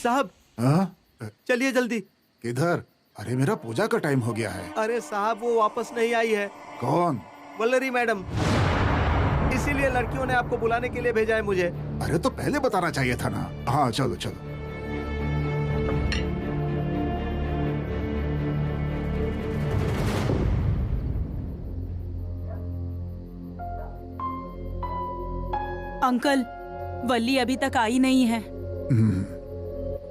साहब चलिए जल्दी। किधर? अरे मेरा पूजा का टाइम हो गया है। अरे साहब वो वापस नहीं आई है। कौन? वल्लरी मैडम, इसीलिए लड़कियों ने आपको बुलाने के लिए भेजा है मुझे। अरे तो पहले बताना चाहिए था ना। हाँ चलो चलो। अंकल, वल्ली अभी तक आई नहीं है।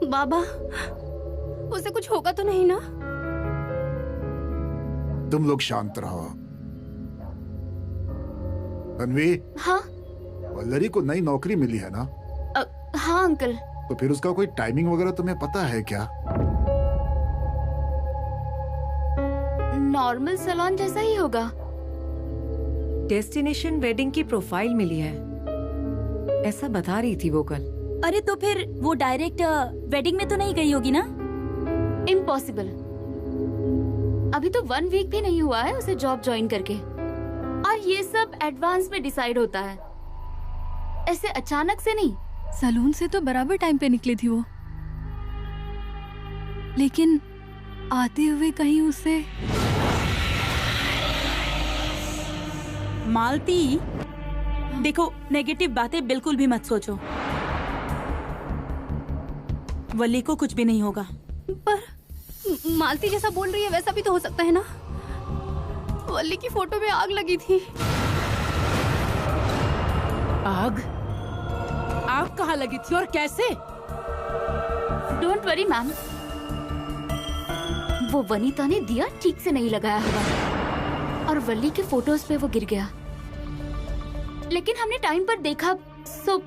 बाबा, उसे कुछ होगा तो नहीं ना? तुम लोग शांत रहो। तन्वी। हाँ? वल्लरी को नई नौकरी मिली है ना? हाँ अंकल। तो फिर उसका कोई टाइमिंग वगैरह तुम्हें पता है क्या? नॉर्मल सैलून जैसा ही होगा। डेस्टिनेशन वेडिंग की प्रोफाइल मिली है, ऐसा बता रही थी वो कल। अरे तो फिर वो डायरेक्ट वेडिंग में तो नहीं गई होगी ना? इम्पॉसिबल। अभी तो 1 वीक भी नहीं हुआ है उसे जॉब ज्वाइन करके, और ये सब एडवांस में डिसाइड होता है, ऐसे अचानक से नहीं। सैलून से तो बराबर टाइम पे निकली थी वो, लेकिन आते हुए कहीं उसे। मालती, देखो नेगेटिव बातें बिल्कुल भी मत सोचो। वल्ली को कुछ भी नहीं होगा। पर मालती जैसा बोल रही है वैसा भी तो हो सकता है ना? वल्ली की फोटो में आग लगी थी। आग? आग कहाँ लगी थी और कैसे? डोंट वरी मैम, वो वनीता ने दिया ठीक से नहीं लगाया होगा और वल्ली के फोटोज पे वो गिर गया, लेकिन हमने टाइम पर देखा। सो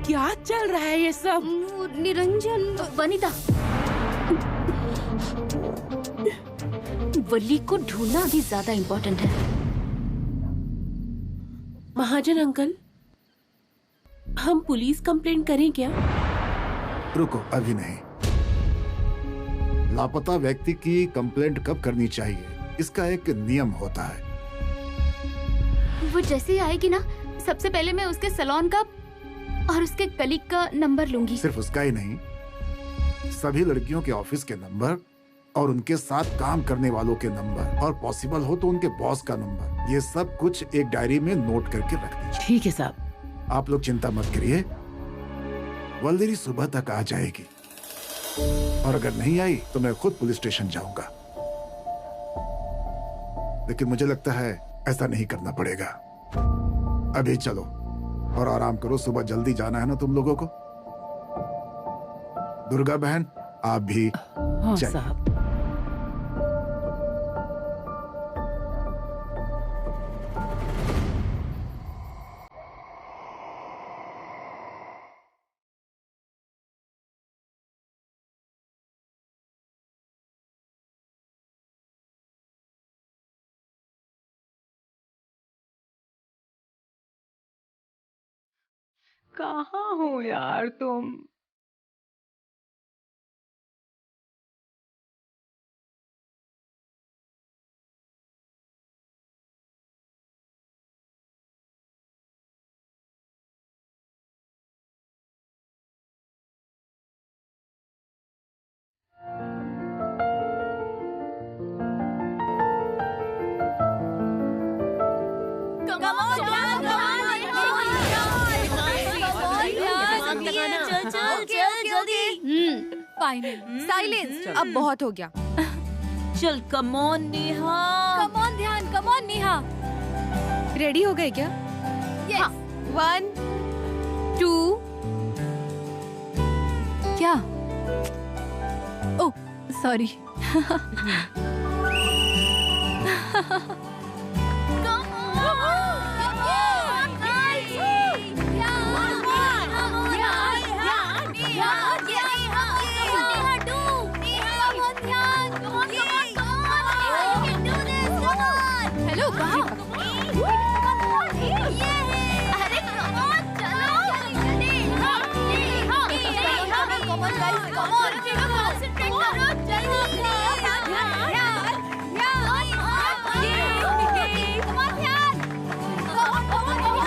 क्या चल रहा है ये सब? निरंजन, वनीता, वल्ली को ढूंढना अभी ज्यादा इम्पोर्टेंट है। महाजन अंकल, हम पुलिस कंप्लेंट करें क्या? रुको, अभी नहीं। लापता व्यक्ति की कंप्लेंट कब करनी चाहिए, इसका एक नियम होता है। वो जैसे ही आएगी ना, सबसे पहले मैं उसके सैलून का और उसके कलीग का नंबर लूंगी। सिर्फ उसका ही नहीं, सभी लड़कियों के ऑफिस के नंबर और उनके साथ काम करने वालों के नंबर, और पॉसिबल हो तो उनके बॉस का नंबर, ये सब कुछ एक डायरी में नोट करके रख दीजिए। ठीक है साहब। आप लोग चिंता मत करिए, वल्लरी सुबह तक आ जाएगी, और अगर नहीं आई तो मैं खुद पुलिस स्टेशन जाऊंगा। लेकिन मुझे लगता है ऐसा नहीं करना पड़ेगा। अभी चलो और आराम करो, सुबह जल्दी जाना है ना तुम लोगों को। दुर्गा बहन, आप भी हाँ साहब। कहाँ हो यार तुम? फाइनल साइलेंस, अब बहुत हो गया। चल come on Neha, come on ध्यान, कम ऑन नेहा। रेडी हो गए क्या? Yes. 1 2। क्या? Oh sorry.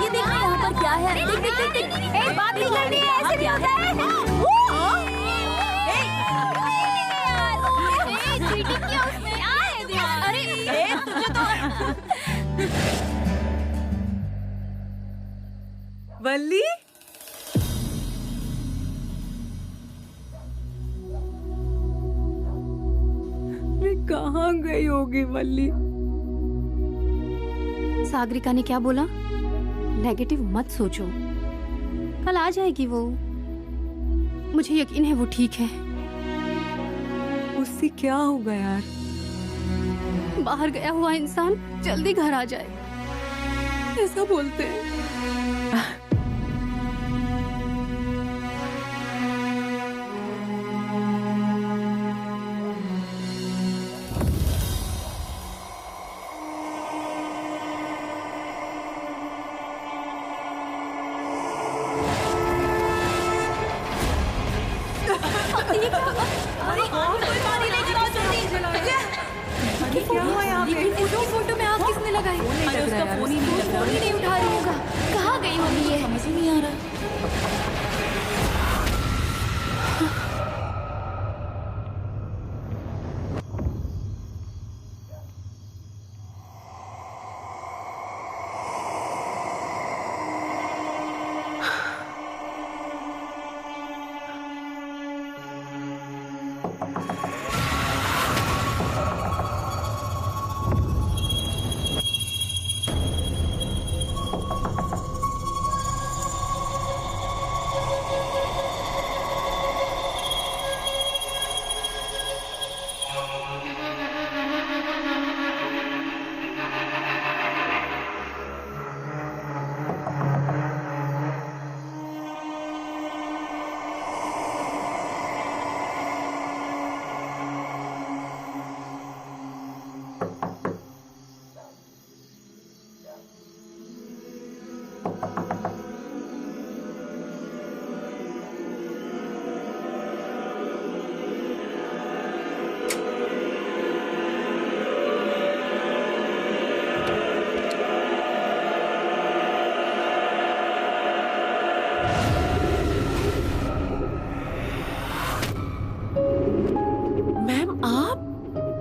ये देखो यहाँ पर क्या है। देख देख देख देख, एक बात नहीं करनी है, ऐसे क्या है? वल्ली, मैं कहाँ गई होगी वल्ली? सागरिका ने क्या बोला? नेगेटिव मत सोचो, कल आ जाएगी वो। मुझे यकीन है वो ठीक है। उससे क्या होगा यार? बाहर गया हुआ इंसान जल्दी घर आ जाए, ऐसा बोलते हैं। फोटो में आग किसने लगाई? अरे उसका फोन ही नहीं लग रहा। फोन ही नहीं उठा रही होगा। कहाँ गई होगी ये? समझ ही नहीं आ रहा।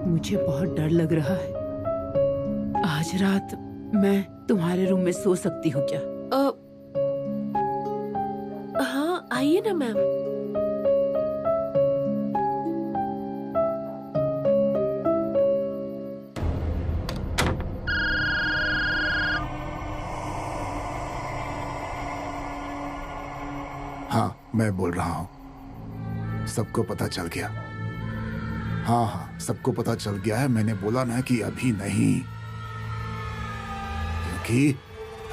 मुझे बहुत डर लग रहा है। आज रात मैं तुम्हारे रूम में सो सकती हूँ क्या? हाँ आइए ना मैम। हाँ मैं बोल रहा हूँ, सबको पता चल गया। हाँ हाँ सबको पता चल गया है। मैंने बोला ना कि अभी नहीं, क्योंकि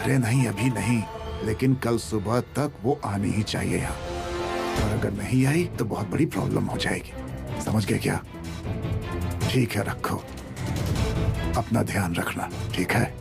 अरे नहीं अभी नहीं, लेकिन कल सुबह तक वो आनी ही चाहिए यहाँ। और अगर नहीं आई तो बहुत बड़ी प्रॉब्लम हो जाएगी। समझ गए क्या? ठीक है रखो, अपना ध्यान रखना, ठीक है?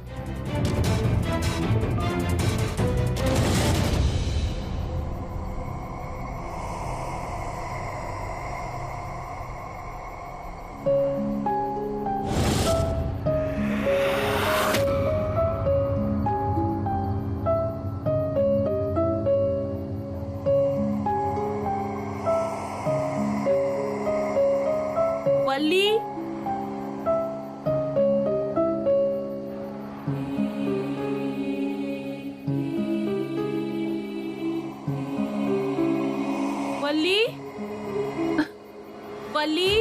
वल्ली, वल्ली, वल्ली,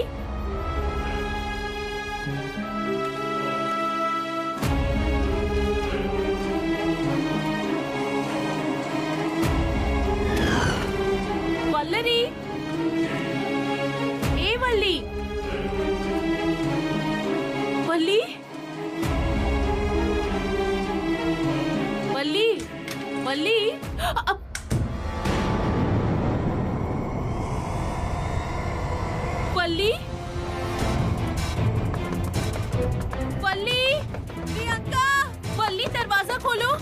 वल्लरी, ए वल्ली, वल्ली, वल्ली, वल्ली, वल्ली, वल्ली, प्रियंका, वल्ली दरवाजा खोलो,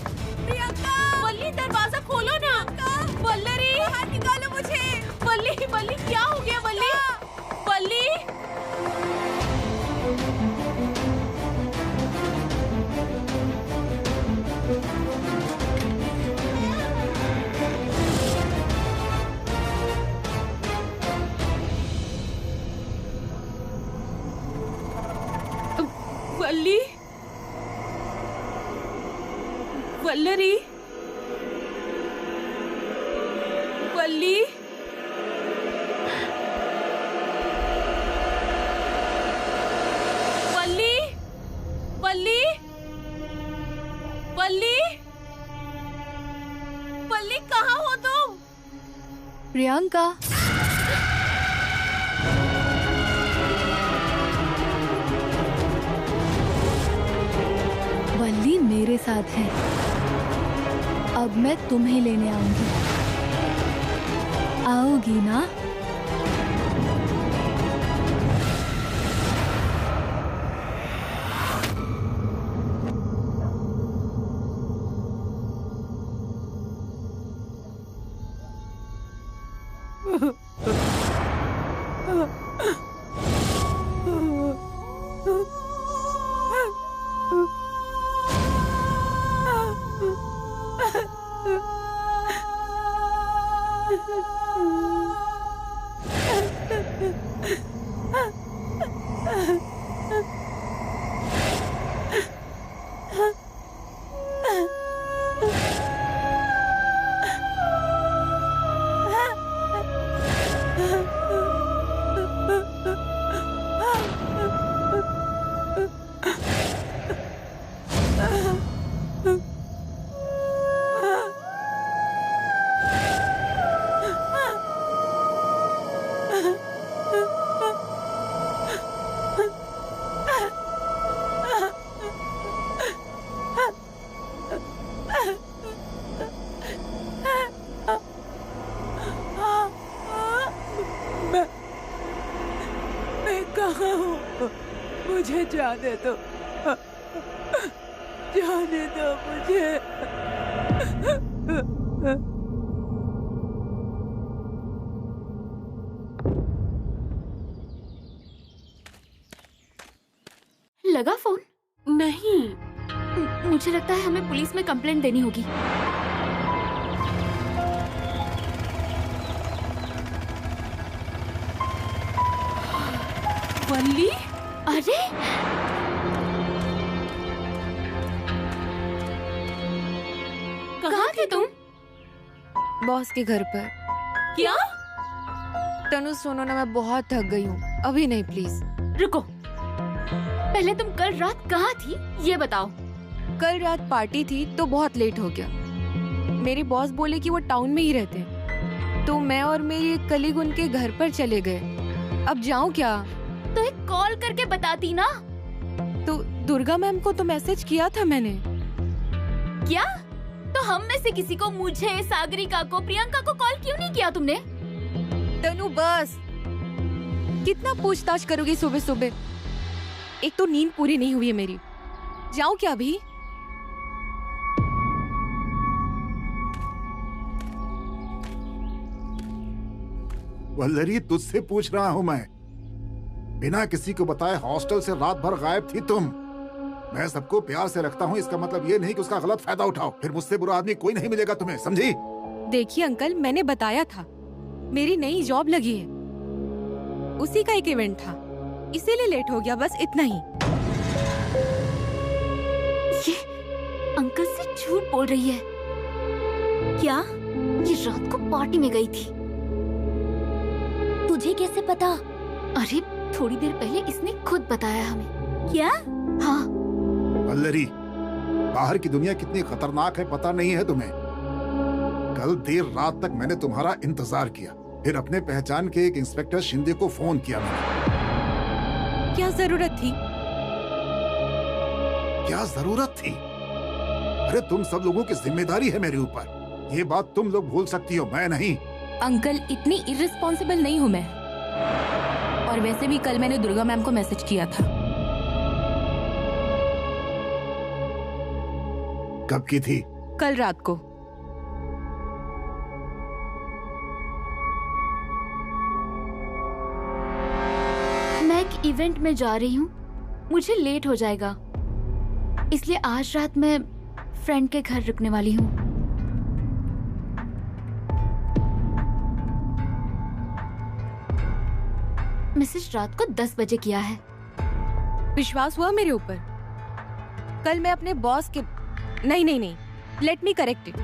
प्रियंका, वल्ली दरवाजा खोलो ना, वल्लरी, बाहर निकालो मुझे, वल्ली, वल्ली क्या हो गया वल्ली, वल्ली, वल्ली, वल्लरी, वल्ली कहाँ हो तुम? प्रियंका, वल्ली मेरे साथ है। अब मैं तुम्हें लेने आऊंगी। आओगी ना? मैं कहाँ हूँ? मुझे जाने दो, जाने दो मुझे। लगा फोन? नहीं। मुझे लगता है हमें पुलिस में कंप्लेंट देनी होगी। वल्ली, अरे कहाँ थे तुम? बॉस के घर पर। क्या? तनु सुनो ना, मैं बहुत थक गई हूँ, अभी नहीं प्लीज। रुको, पहले तुम कल रात कहाँ थी ये बताओ। कल रात पार्टी थी तो बहुत लेट हो गया। मेरे बॉस बोले कि वो टाउन में ही रहते हैं, तो मैं और मेरी एक कलीग उनके घर पर चले गए। अब जाऊँ क्या? तो एक कॉल करके बताती ना। तो दुर्गा मैम को तो मैसेज किया था मैंने। क्या? तो हम में से किसी को, मुझे, सागरिका को, प्रियंका को कॉल क्यों नहीं किया तुमने? तनु बस, कितना पूछताछ करोगी सुबह सुबह? एक तो नींद पूरी नहीं हुई है मेरी। जाऊं क्या अभी? वल्लरी, तुझसे पूछ रहा हूँ मैं। बिना किसी को बताए हॉस्टल से रात भर गायब थी तुम। मैं सबको प्यार से रखता हूँ, इसका मतलब ये नहीं कि उसका गलत फायदा उठाओ। फिर मुझसे बुरा आदमी कोई नहीं मिलेगा तुम्हें, समझी? देखिए अंकल, मैंने बताया था मेरी नई जॉब लगी है, उसी का एक इवेंट था, इसीलिए लेट हो गया, बस इतना ही। ये अंकल से झूठ बोल रही है। क्या? ये रात को पार्टी में गई थी। तुझे कैसे पता? अरे थोड़ी देर पहले इसने खुद बताया हमें। क्या? हाँ। वल्लरी, बाहर की दुनिया कितनी खतरनाक है पता नहीं है तुम्हें? कल देर रात तक मैंने तुम्हारा इंतजार किया, फिर अपने पहचान के एक इंस्पेक्टर शिंदे को फोन किया मैंने। क्या जरूरत थी? क्या जरूरत थी? अरे तुम सब लोगों की जिम्मेदारी है मेरे ऊपर, ये बात तुम लोग भूल सकती हो, मैं नहीं। अंकल, इतनी इर्रिस्पॉन्सिबल नहीं हूँ मैं। और वैसे भी कल मैंने दुर्गा मैम को मैसेज किया था। कब की थी? कल रात को। मैं एक इवेंट में जा रही हूँ, मुझे लेट हो जाएगा, इसलिए आज रात मैं फ्रेंड के घर रुकने वाली हूँ। मैसेज रात को 10 बजे किया है। विश्वास हुआ मेरे ऊपर? कल मैं अपने बॉस के नहीं, लेट मी करेक्ट इट।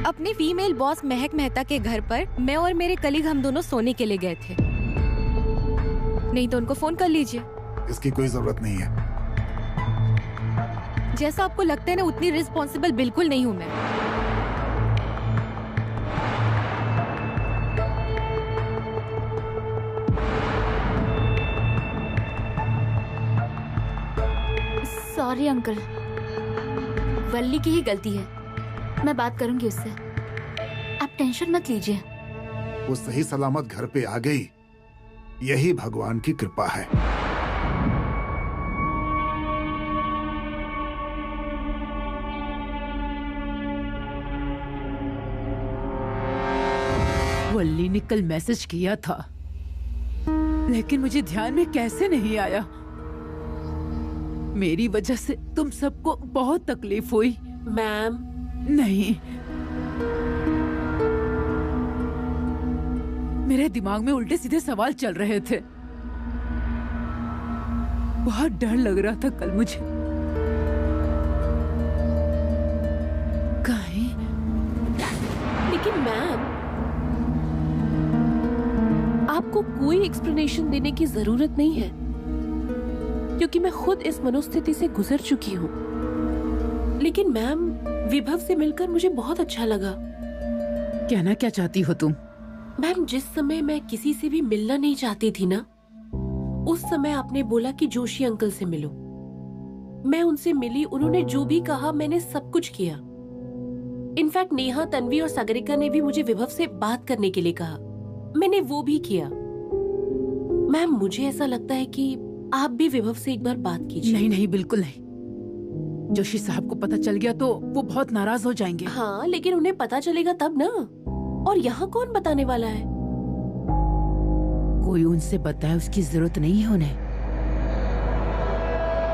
अपने फीमेल बॉस महक मेहता के घर पर मैं और मेरे कलीग हम दोनों सोने के लिए गए थे। नहीं तो उनको फोन कर लीजिए। इसकी कोई जरूरत नहीं है। जैसा आपको लगता है ना, उतनी रिस्पॉन्सिबल बिल्कुल नहीं हूँ मैं। सॉरी अंकल, वल्ली की ही गलती है। मैं बात करूंगी उससे, आप टेंशन मत लीजिए। वो सही सलामत घर पे आ गई, यही भगवान की कृपा है। वल्ली ने कल मैसेज किया था, लेकिन मुझे ध्यान में कैसे नहीं आया। मेरी वजह से तुम सबको बहुत तकलीफ हुई। मैम, नहीं, मेरे दिमाग में उल्टे सीधे सवाल चल रहे थे। बहुत डर लग रहा था कल मुझे। कहीं लेकिन मैम, आपको कोई एक्सप्लेनेशन देने की जरूरत नहीं है, क्योंकि मैं खुद इस मनोस्थिति से गुजर चुकी हूँ। लेकिन मैम, विभव से मिलकर मुझे बहुत अच्छा लगा। कहना क्या चाहती हो तुम? मैम, जिस समय मैं किसी से भी मिलना नहीं चाहती थी ना, उस समय आपने बोला कि जोशी अंकल से मिलो। मैं उनसे मिली, उन्होंने जो भी कहा मैंने सब कुछ किया। इनफैक्ट नेहा, तन्वी और सागरिका ने भी मुझे विभव से बात करने के लिए कहा, मैंने वो भी किया। मैम, मुझे ऐसा लगता है कि आप भी विभव से एक बार बात कीजिए। नहीं नहीं, बिल्कुल नहीं। जोशी साहब को पता चल गया तो वो बहुत नाराज हो जाएंगे। हाँ, लेकिन उन्हें पता चलेगा तब ना। और यहाँ कौन बताने वाला है? कोई उनसे बताए उसकी जरूरत नहीं है उन्हें।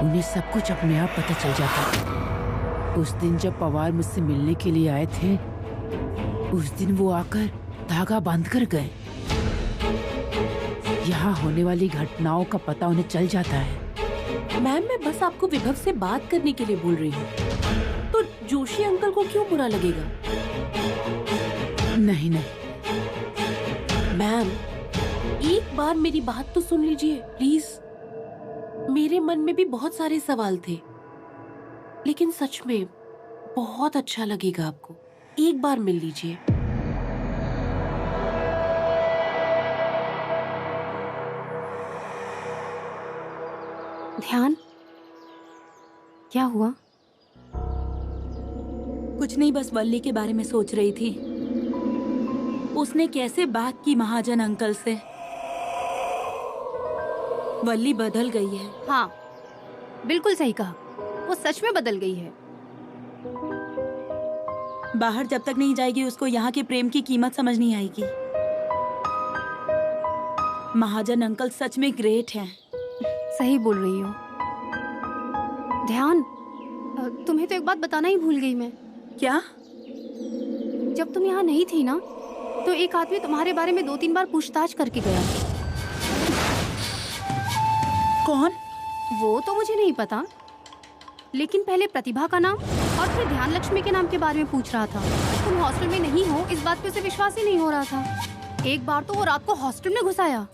उन्हें सब कुछ अपने आप पता चल जाता। उस दिन जब पवार मुझसे मिलने के लिए आए थे, उस दिन वो आकर धागा बांध कर गए। यहाँ होने वाली घटनाओं का पता उन्हें चल जाता है। मैम, मैं बस आपको विभव से बात करने के लिए बोल रही हूँ, तो जोशी अंकल को क्यों बुरा लगेगा? नहीं नहीं मैम, एक बार मेरी बात तो सुन लीजिए प्लीज। मेरे मन में भी बहुत सारे सवाल थे, लेकिन सच में बहुत अच्छा लगेगा आपको। एक बार मिल लीजिए। ध्यान, क्या हुआ? कुछ नहीं, बस वल्ली के बारे में सोच रही थी। उसने कैसे बात की महाजन अंकल से। वल्ली बदल गई है। हाँ, बिल्कुल सही कहा, वो सच में बदल गई है। बाहर जब तक नहीं जाएगी, उसको यहाँ के प्रेम की कीमत समझ नहीं आएगी। महाजन अंकल सच में ग्रेट हैं। सही बोल रही हो। ध्यान, तुम्हें तो एक बात बताना ही भूल गई मैं। क्या? जब तुम यहाँ नहीं थी ना, तो एक आदमी तुम्हारे बारे में 2-3 बार पूछताछ करके गया। कौन? वो तो मुझे नहीं पता, लेकिन पहले प्रतिभा का नाम और फिर ध्यान लक्ष्मी के नाम के बारे में पूछ रहा था। तुम हॉस्टल में नहीं हो, इस बात पे उसे विश्वास ही नहीं हो रहा था। एक बार तो वो रात को हॉस्टल में घुस आया।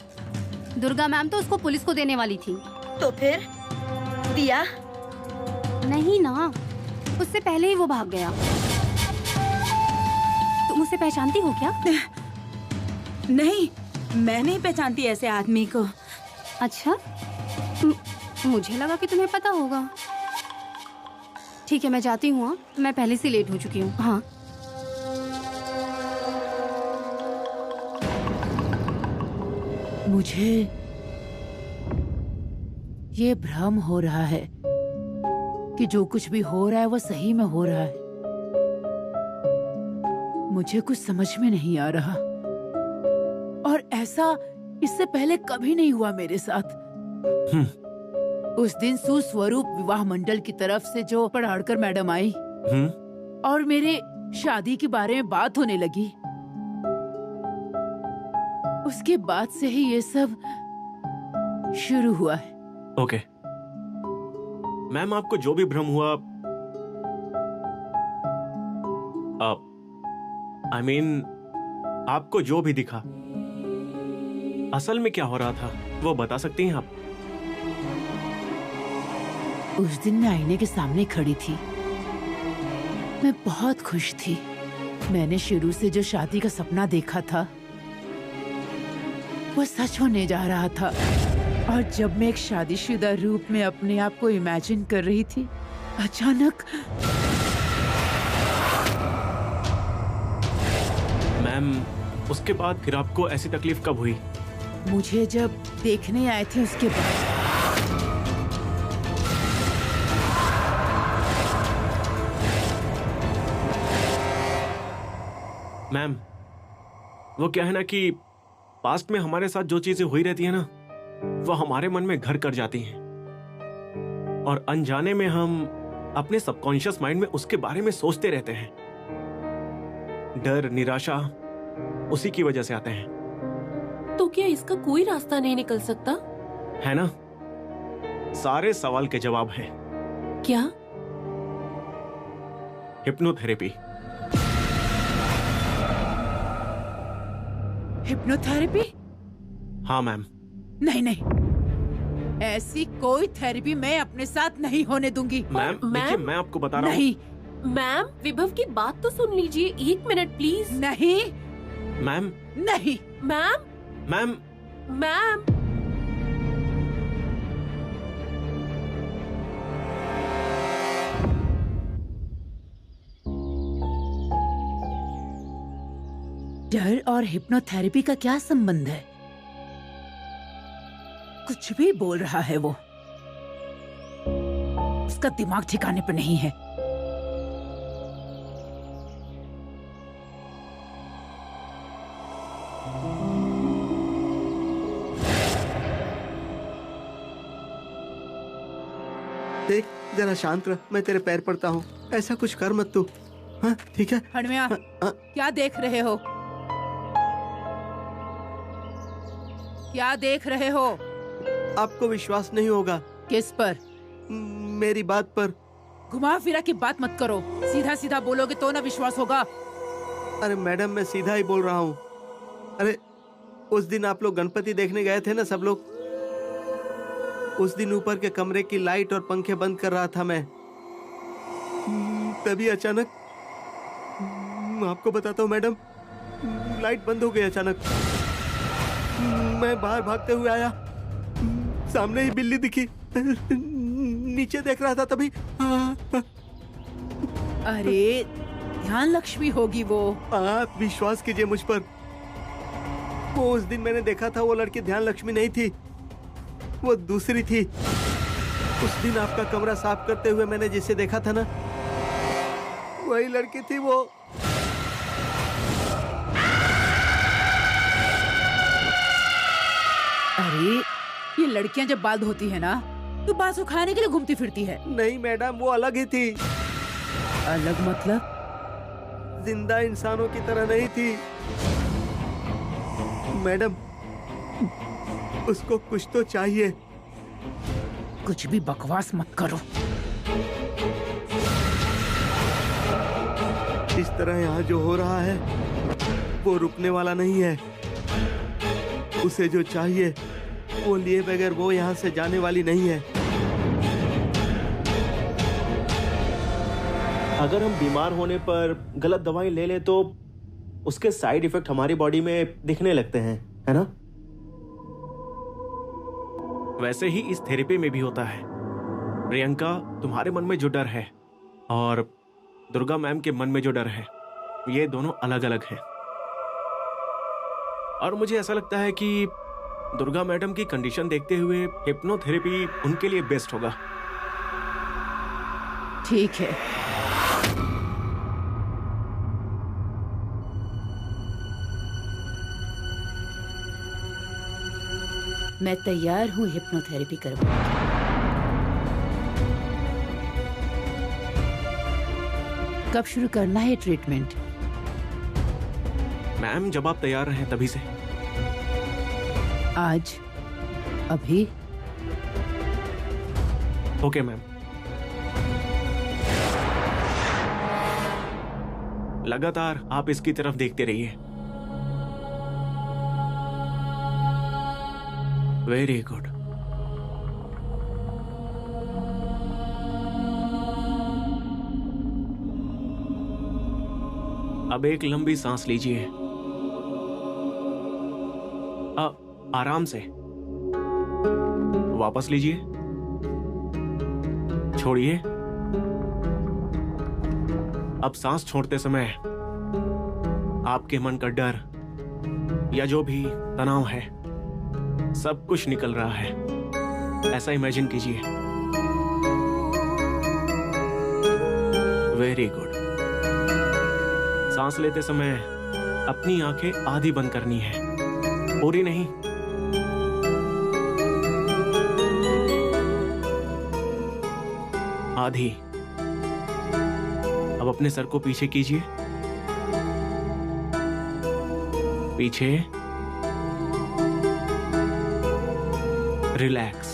दुर्गा मैम तो उसको पुलिस को देने वाली थी। तो फिर दिया? नहीं ना, उससे पहले ही वो भाग गया। तुम उसे पहचानती हो क्या? नहीं, मैं नहीं पहचानती ऐसे आदमी को। अच्छा, मुझे लगा कि तुम्हें पता होगा। ठीक है, मैं जाती हूँ। हाँ, मैं पहले से लेट हो चुकी हूँ। हाँ, मुझे ये भ्रम हो रहा है कि जो कुछ भी हो रहा है वो सही में हो रहा है। मुझे कुछ समझ में नहीं आ रहा, और ऐसा इससे पहले कभी नहीं हुआ मेरे साथ। उस दिन सुस्वरूप विवाह मंडल की तरफ से जो पढ़ाड़कर मैडम आई और मेरे शादी के बारे में बात होने लगी, उसके बाद से ही ये सब शुरू हुआ है। ओके मैम, आपको जो भी भ्रम हुआ, I mean, आपको जो भी दिखा, असल में क्या हो रहा था वो बता सकती हैं आप? उस दिन मैं आईने के सामने खड़ी थी। मैं बहुत खुश थी। मैंने शुरू से जो शादी का सपना देखा था वो सच होने जा रहा था। और जब मैं एक शादीशुदा रूप में अपने आप को इमेजिन कर रही थी, अचानक। मैम, उसके बाद फिर आपको ऐसी तकलीफ कब हुई? मुझे जब देखने आए थे उसके बाद। मैम, वो क्या है ना कि पास्ट में हमारे साथ जो चीजें हुई रहती है ना, वो हमारे मन में घर कर जाती हैं और अनजाने में हम अपने सबकॉन्शियस माइंड में उसके बारे में सोचते रहते हैं। डर, निराशा उसी की वजह से आते हैं। तो क्या इसका कोई रास्ता नहीं निकल सकता? है ना, सारे सवाल के जवाब हैं। क्या? हिप्नोथेरेपी। हिप्नोथेरेपी? हाँ मैम। नहीं नहीं, ऐसी कोई थेरेपी मैं अपने साथ नहीं होने दूंगी। मैम देखिए, मैं आपको बता रहा हूँ। नहीं मैम, विभव की बात तो सुन लीजिए, 1 मिनट प्लीज। नहीं मैम। नहीं मैम। मैम। मैम। डर और हिप्नोथेरेपी का क्या संबंध है? कुछ भी बोल रहा है वो। उसका दिमाग ठिकाने पे नहीं है। देख, जरा शांत रह, मैं तेरे पैर पड़ता हूँ, ऐसा कुछ कर मत तू। हाँ ठीक है। हणम्या, क्या देख रहे हो? क्या देख रहे हो? आपको विश्वास नहीं होगा। किस पर? मेरी बात पर। घुमा फिरा की बात मत करो, सीधा सीधा बोलोगे तो ना विश्वास होगा। अरे मैडम, मैं सीधा ही बोल रहा हूँ। अरे उस दिन आप लोग गणपति देखने गए थे ना सब लोग, उस दिन ऊपर के कमरे की लाइट और पंखे बंद कर रहा था मैं, तभी अचानक, आपको बताता हूँ मैडम, लाइट बंद हो गई अचानक। मैं बाहर भागते हुए आया, सामने ही बिल्ली दिखी, नीचे देख रहा था तभी। अरे ध्यान लक्ष्मी होगी वो। आप विश्वास कीजिए मुझ पर, वो उस दिन मैंने देखा था, वो लड़की ध्यान लक्ष्मी नहीं थी, वो दूसरी थी। उस दिन आपका कमरा साफ करते हुए मैंने जिसे देखा था ना, वही लड़की थी वो। अरे ये लड़कियां जब बाल धोती है ना, तो बाल सुखाने के लिए घूमती फिरती है। नहीं मैडम, वो अलग ही थी। अलग मतलब? जिंदा इंसानों की तरह नहीं थी मैडम, उसको कुछ तो चाहिए। कुछ भी बकवास मत करो। इस तरह यहाँ जो हो रहा है वो रुकने वाला नहीं है। उसे जो चाहिए वो लिए बगैर वो यहाँ से जाने वाली नहीं है। अगर हम बीमार होने पर गलत दवाई ले लें तो उसके साइड इफेक्ट हमारी बॉडी में दिखने लगते हैं, है ना? वैसे ही इस थेरेपी में भी होता है। प्रियंका, तुम्हारे मन में जो डर है और दुर्गा मैम के मन में जो डर है, ये दोनों अलग अलग हैं। और मुझे ऐसा लगता है कि दुर्गा मैडम की कंडीशन देखते हुए हिप्नोथेरेपी उनके लिए बेस्ट होगा। ठीक है। मैं तैयार हूँ हिप्नोथेरेपी करवाने। कब शुरू करना है ट्रीटमेंट? मैम, जब आप तैयार रहें तभी से। आज? अभी? Okay ma'am. लगातार आप इसकी तरफ देखते रहिए। Very good. अब एक लंबी सांस लीजिए, आराम से। वापस लीजिए, छोड़िए अब सांस छोड़ते समय आपके मन का डर या जो भी तनाव है सब कुछ निकल रहा है, ऐसा इमेजिन कीजिए। Very good. सांस लेते समय अपनी आंखें आधी बंद करनी है, पूरी नहीं। आधी। अब अपने सर को पीछे कीजिए, पीछे। रिलैक्स।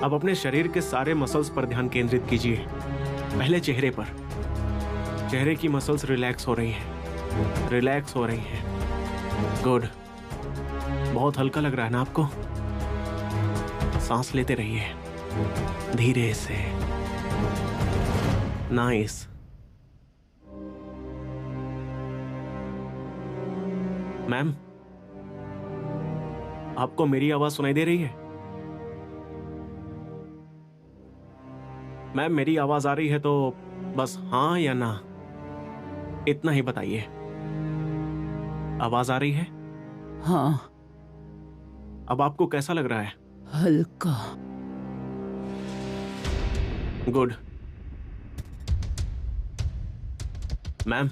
अब अपने शरीर के सारे मसल्स पर ध्यान केंद्रित कीजिए। पहले चेहरे पर। चेहरे की मसल्स रिलैक्स हो रही हैं, रिलैक्स हो रही हैं। गुड। बहुत हल्का लग रहा है ना आपको? सांस लेते रहिए धीरे से। नाइस। मैम, आपको मेरी आवाज सुनाई दे रही है? मैम, मेरी आवाज आ रही है तो बस हाँ या ना इतना ही बताइए। आवाज आ रही है? हाँ। अब आपको कैसा लग रहा है? हल्का। गुड। मैम,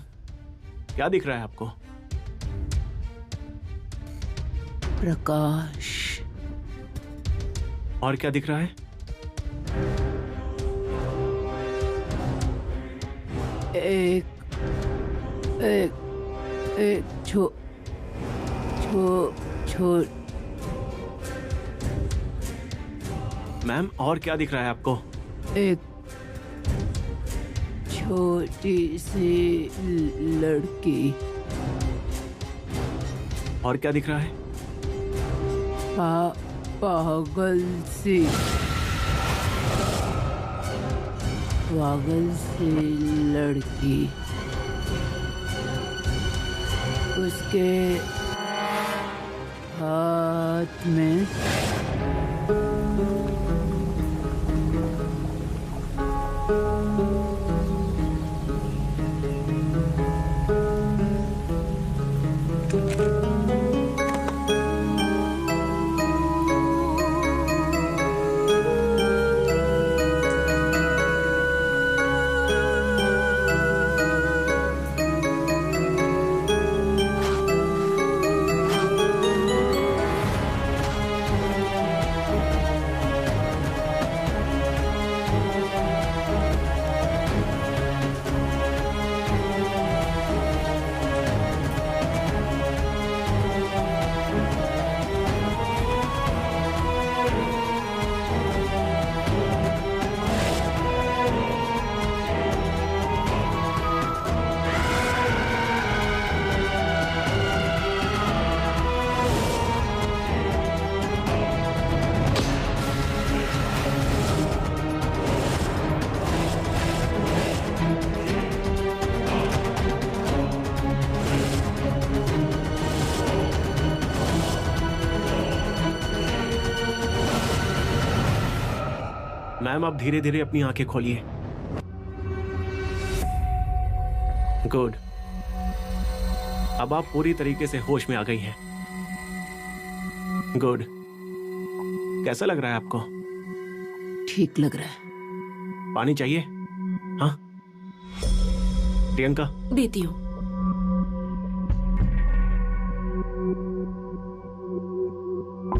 क्या दिख रहा है आपको? प्रकाश। और क्या दिख रहा है? एक छो मैम, और क्या दिख रहा है आपको? एक छोटी सी लड़की। और क्या दिख रहा है? पागल सी लड़की। उसके हाथ में मैम, आप धीरे धीरे अपनी आंखें खोलिए। गुड। अब आप पूरी तरीके से होश में आ गई हैं। गुड। कैसा लग रहा है आपको? ठीक लग रहा है। पानी चाहिए? हाँ प्रियंका, देती हूँ।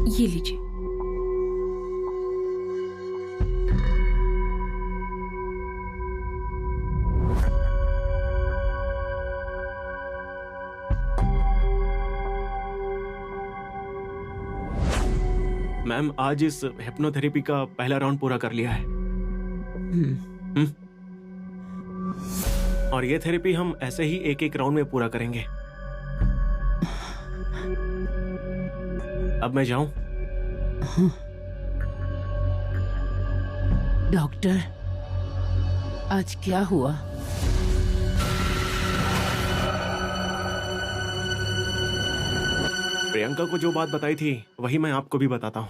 ये लीजिए। मैम, आज इस हिप्नोथेरेपी का पहला राउंड पूरा कर लिया है। और ये थेरेपी हम ऐसे ही एक एक राउंड में पूरा करेंगे। अब मैं जाऊं? डॉक्टर, आज क्या हुआ? प्रियंका को जो बात बताई थी वही मैं आपको भी बताता हूं।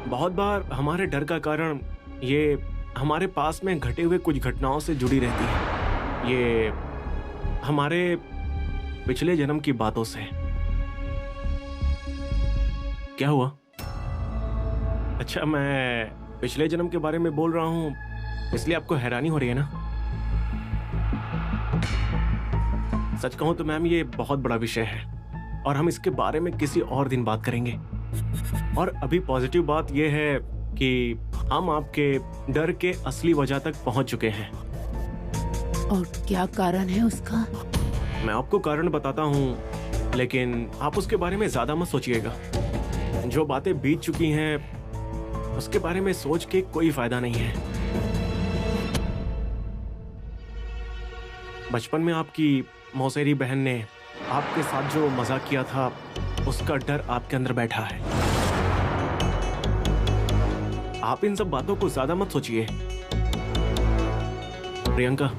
बहुत बार हमारे डर का कारण ये हमारे पास में घटे हुए कुछ घटनाओं से जुड़ी रहती है। ये हमारे पिछले जन्म की बातों से। क्या हुआ? अच्छा, मैं पिछले जन्म के बारे में बोल रहा हूं इसलिए आपको हैरानी हो रही है ना? सच कहूं तो मैम ये बहुत बड़ा विषय है और हम इसके बारे में किसी और दिन बात करेंगे। और अभी पॉजिटिव बात यह है कि हम आपके डर के असली वजह तक पहुंच चुके हैं। और क्या कारण है उसका? मैं आपको कारण बताता हूं, लेकिन आप उसके बारे में ज्यादा मत सोचिएगा। जो बातें बीत चुकी हैं उसके बारे में सोच के कोई फायदा नहीं है। बचपन में आपकी मौसेरी बहन ने आपके साथ जो मजाक किया था उसका डर आपके अंदर बैठा है। आप इन सब बातों को ज्यादा मत सोचिए। प्रियंका,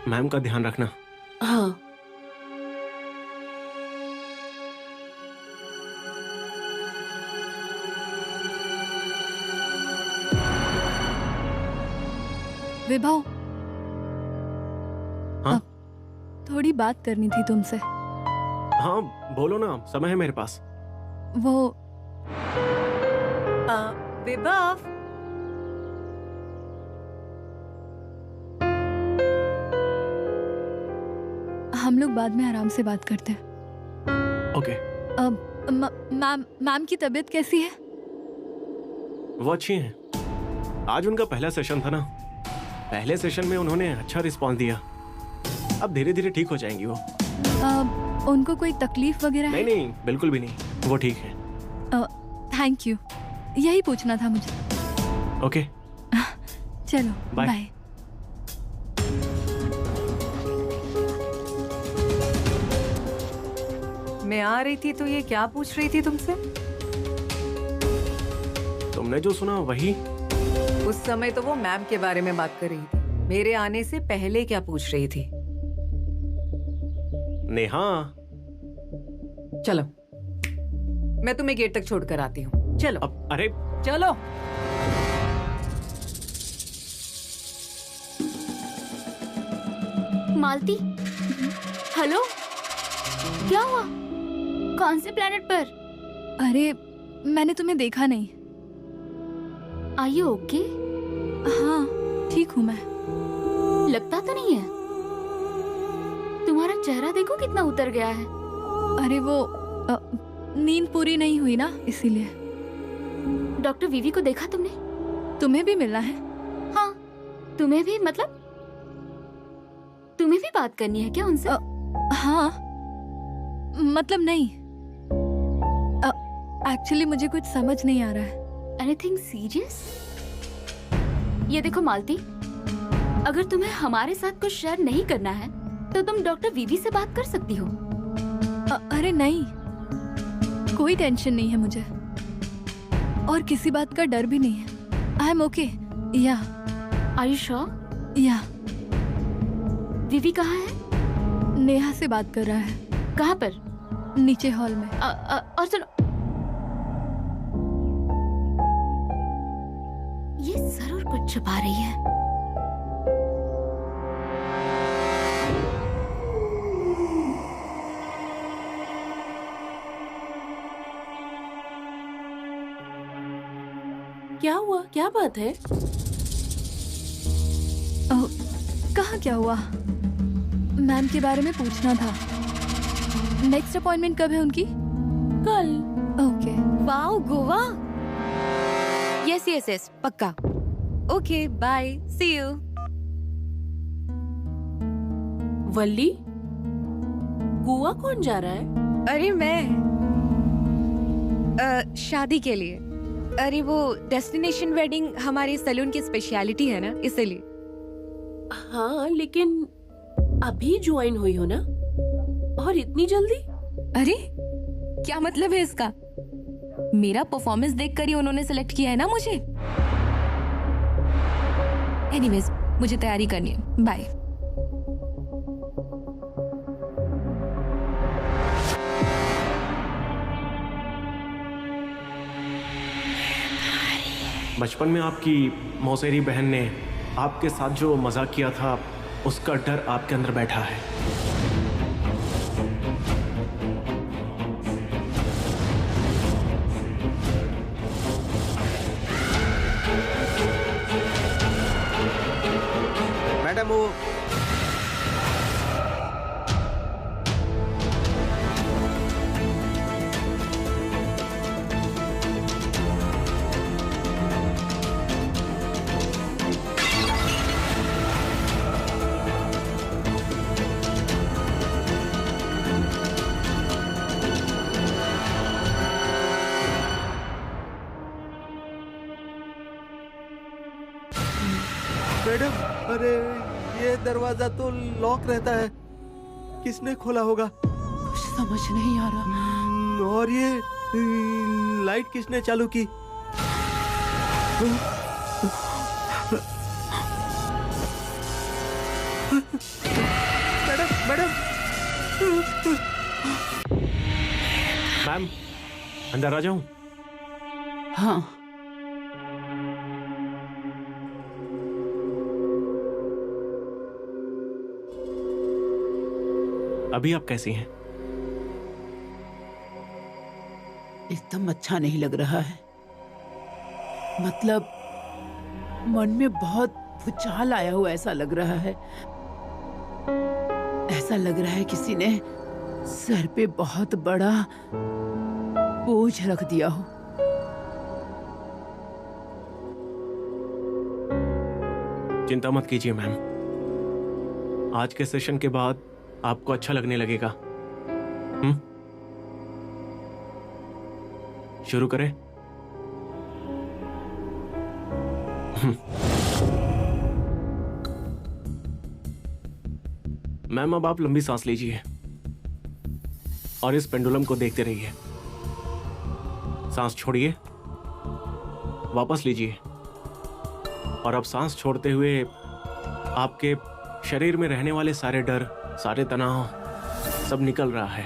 मैम का ध्यान रखना। हाँ। विभव, हाँ? थोड़ी बात करनी थी तुमसे। हाँ बोलो ना, समय है मेरे पास। वो विभव, हम लोग बाद में आराम से बात करते हैं। ओके। मैम की तबीयत कैसी है? वो अच्छी हैं। आज उनका पहला सेशन था ना। पहले सेशन में उन्होंने अच्छा रिस्पॉन्स दिया। अब धीरे धीरे ठीक हो जाएंगी वो। उनको कोई तकलीफ वगैरह है? नहीं, बिल्कुल भी नहीं, वो ठीक है। थैंक यू, यही पूछना था मुझे। ओके, चलो बाय। बाय। मैं आ रही थी तो ये क्या पूछ रही थी तुमसे? तुमने जो सुना वही। उस समय तो वो मैम के बारे में बात कर रही थी। मेरे आने से पहले क्या पूछ रही थी? नेहा, चलो, मैं तुम्हें गेट तक छोड़कर आती हूँ। चलो। अब अरे चलो। मालती, हेलो, क्या हुआ? कौन से प्लेनेट पर? अरे मैंने तुम्हें देखा नहीं। Are you okay? हाँ ठीक हूँ मैं। लगता तो नहीं है। तुम्हारा चेहरा देखो कितना उतर गया है। अरे वो नींद पूरी नहीं हुई ना, इसीलिए। डॉक्टर वीवी को देखा तुमने? तुम्हें भी मिलना है? हाँ, तुम्हें भी, मतलब तुम्हें भी बात करनी है क्या उनसे? हाँ, मतलब नहीं, एक्चुअली मुझे कुछ समझ नहीं आ रहा है। Anything serious? ये देखो मालती, अगर तुम्हें हमारे साथ कुछ शेयर नहीं करना है तो तुम डॉक्टर वीवी से बात कर सकती हो। अरे नहीं, कोई टेंशन नहीं है मुझे और किसी बात का डर भी नहीं है। I am okay. या आर यू श्योर? या। वीवी कहाँ है? नेहा से बात कर रहा है। कहाँ पर? नीचे हॉल में। और सुनो, ये जरूर कुछ छुपा रही है। क्या हुआ? क्या बात है? कहाँ क्या हुआ? मैम के बारे में पूछना था। नेक्स्ट अपॉइंटमेंट कब है उनकी? कल। Okay. Wow, Goa. Yes yes yes, पक्का। Okay, bye, see you. Valli, Goa कौन जा रहा है? अरे मैं शादी के लिए। अरे वो डेस्टिनेशन वेडिंग हमारे सैलून की स्पेशलिटी है ना, इसलिए। हाँ, लेकिन अभी ज्वाइन हुई हो ना, और इतनी जल्दी? अरे क्या मतलब है इसका? मेरा परफॉर्मेंस देखकर ही उन्होंने सेलेक्ट किया है ना मुझे। एनीवेज, मुझे तैयारी करनी है। बाय। बचपन में आपकी मौसेरी बहन ने आपके साथ जो मजाक किया था, उसका डर आपके अंदर बैठा है। मैडम वो मैडम, अरे ये दरवाजा तो लॉक रहता है, किसने खोला होगा? कुछ समझ नहीं आ रहा। और ये लाइट किसने चालू की? मैडम मैडम मैम, अंदर आ जाऊं? हाँ, अभी आप कैसी हैं? एकदम अच्छा नहीं लग रहा है। मतलब मन में बहुत भूचाल आया हुआ ऐसा लग रहा है। ऐसा लग रहा है किसी ने सर पे बहुत बड़ा बोझ रख दिया हो। चिंता मत कीजिए मैम, आज के सेशन के बाद आपको अच्छा लगने लगेगा। शुरू करें? मैम, अब आप लंबी सांस लीजिए और इस पेंडुलम को देखते रहिए। सांस छोड़िए, वापस लीजिए, और अब सांस छोड़ते हुए आपके शरीर में रहने वाले सारे डर, सारे तनाव सब निकल रहा है,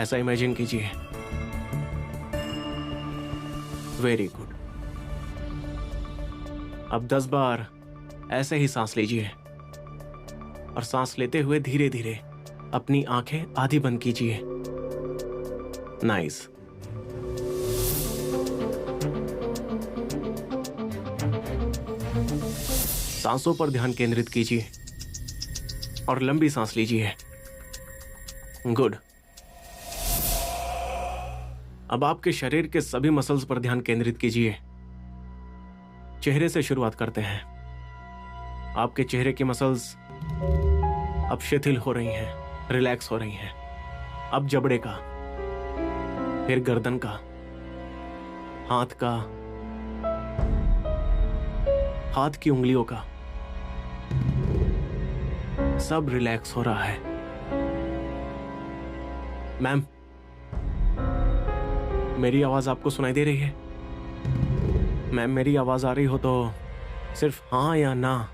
ऐसा इमेजिन कीजिए। Very good. अब 10 बार ऐसे ही सांस लीजिए और सांस लेते हुए धीरे धीरे अपनी आंखें आधी बंद कीजिए। नाइस। सांसों पर ध्यान केंद्रित कीजिए और लंबी सांस लीजिए। गुड। अब आपके शरीर के सभी मसल्स पर ध्यान केंद्रित कीजिए। चेहरे से शुरुआत करते हैं। आपके चेहरे की मसल्स अब शिथिल हो रही हैं, रिलैक्स हो रही हैं। अब जबड़े का, फिर गर्दन का, हाथ का, हाथ की उंगलियों का, सब रिलैक्स हो रहा है। मैम, मेरी आवाज आपको सुनाई दे रही है? मैम, मेरी आवाज आ रही हो तो सिर्फ हाँ या ना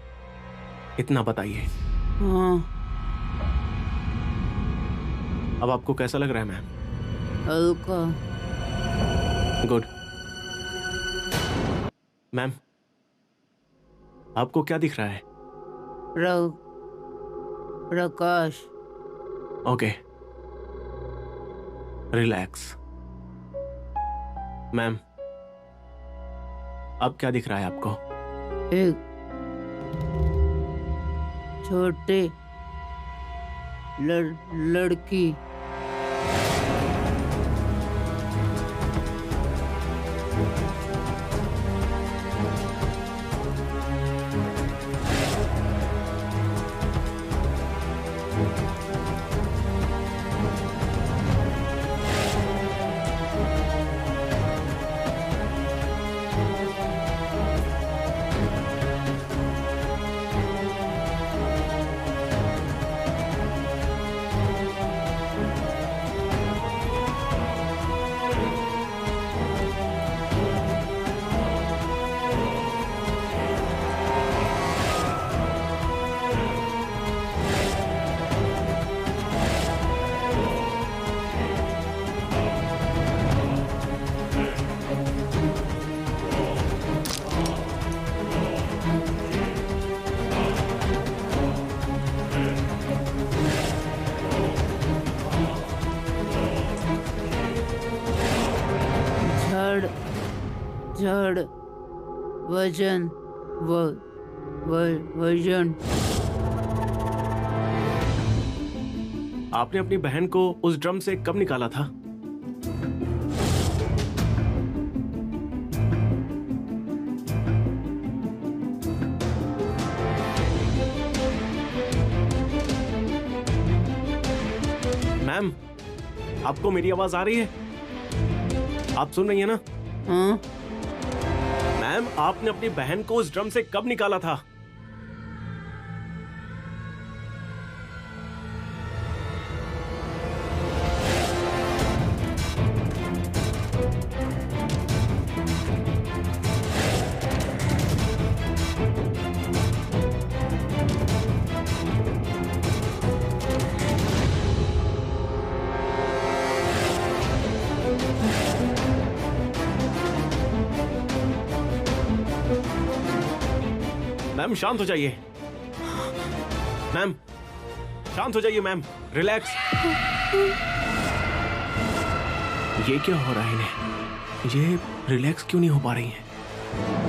इतना बताइए। हाँ। अब आपको कैसा लग रहा है मैम? हल्का। गुड। मैम, आपको क्या दिख रहा है? प्रकाश। Okay, relax. मैम, अब क्या दिख रहा है आपको? एक छोटे लड़की। जड़, वजन, वजन। आपने अपनी बहन को उस ड्रम से कब निकाला था? मैम, आपको मेरी आवाज आ रही है? आप सुन रही है ना? हाँ? मैम, आपने अपनी बहन को उस ड्रम से कब निकाला था? मैम, शांत हो जाइए। मैम, शांत हो जाइए। Ma'am, relax. ये क्या हो रहा है इन्हें? ये रिलैक्स क्यों नहीं हो पा रही हैं?